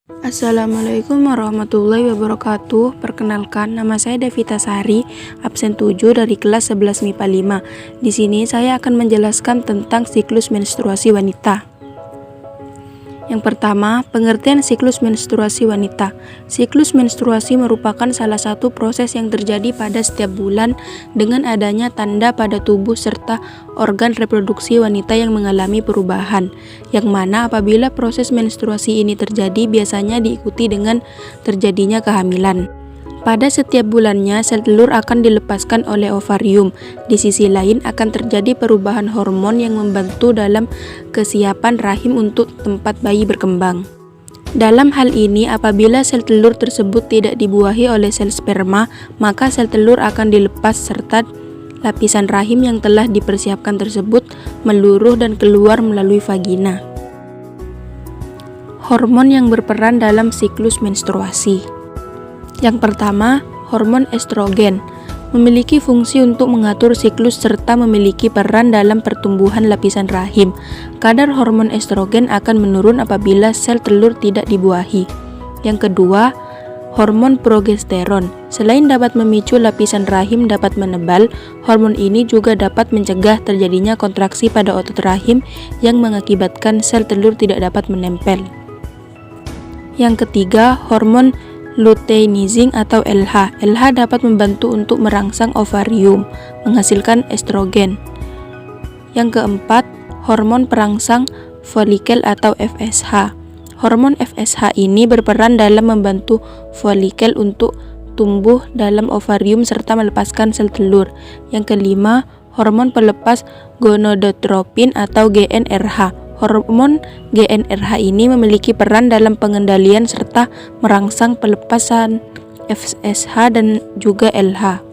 Assalamualaikum warahmatullahi wabarakatuh. Perkenalkan, nama saya Devita Sari, absen 7 dari kelas 11 MIPA 5. Di sini saya akan menjelaskan tentang siklus menstruasi wanita. Yang pertama, pengertian siklus menstruasi wanita. Siklus menstruasi merupakan salah satu proses yang terjadi pada setiap bulan dengan adanya tanda pada tubuh serta organ reproduksi wanita yang mengalami perubahan, yang mana apabila proses menstruasi ini terjadi biasanya diikuti dengan terjadinya kehamilan. Pada setiap bulannya, sel telur akan dilepaskan oleh ovarium. Di sisi lain akan terjadi perubahan hormon yang membantu dalam kesiapan rahim untuk tempat bayi berkembang. Dalam hal ini, apabila sel telur tersebut tidak dibuahi oleh sel sperma, maka sel telur akan dilepas serta lapisan rahim yang telah dipersiapkan tersebut meluruh dan keluar melalui vagina. Hormon yang berperan dalam siklus menstruasi. Yang pertama, hormon estrogen memiliki fungsi untuk mengatur siklus serta memiliki peran dalam pertumbuhan lapisan rahim. Kadar hormon estrogen akan menurun apabila sel telur tidak dibuahi. Yang kedua, hormon progesteron. Selain dapat memicu lapisan rahim dapat menebal, hormon ini juga dapat mencegah terjadinya kontraksi pada otot rahim yang mengakibatkan sel telur tidak dapat menempel. Yang ketiga, hormon luteinizing atau LH. LH dapat membantu untuk merangsang ovarium, menghasilkan estrogen. Yang keempat, hormon perangsang folikel atau FSH. Hormon FSH ini berperan dalam membantu folikel untuk tumbuh dalam ovarium serta melepaskan sel telur. Yang kelima, hormon pelepas gonadotropin atau GnRH. Hormon GnRH ini memiliki peran dalam pengendalian serta merangsang pelepasan FSH dan juga LH.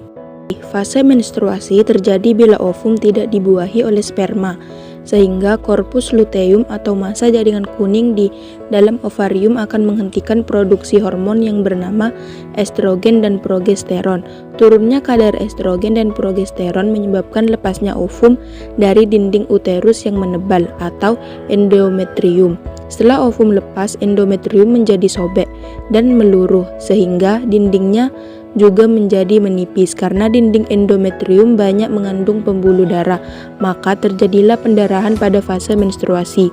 Fase menstruasi terjadi bila ovum tidak dibuahi oleh sperma, sehingga korpus luteum atau massa jaringan kuning di dalam ovarium akan menghentikan produksi hormon yang bernama estrogen dan progesteron. Turunnya kadar estrogen dan progesteron menyebabkan lepasnya ovum dari dinding uterus yang menebal atau endometrium. Setelah ovum lepas, endometrium menjadi sobek dan meluruh sehingga dindingnya juga menjadi menipis. Karena dinding endometrium banyak mengandung pembuluh darah, maka terjadilah pendarahan pada fase menstruasi.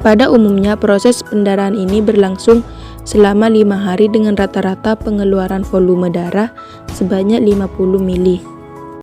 Pada umumnya proses pendarahan ini berlangsung selama 5 hari dengan rata-rata pengeluaran volume darah sebanyak 50 ml.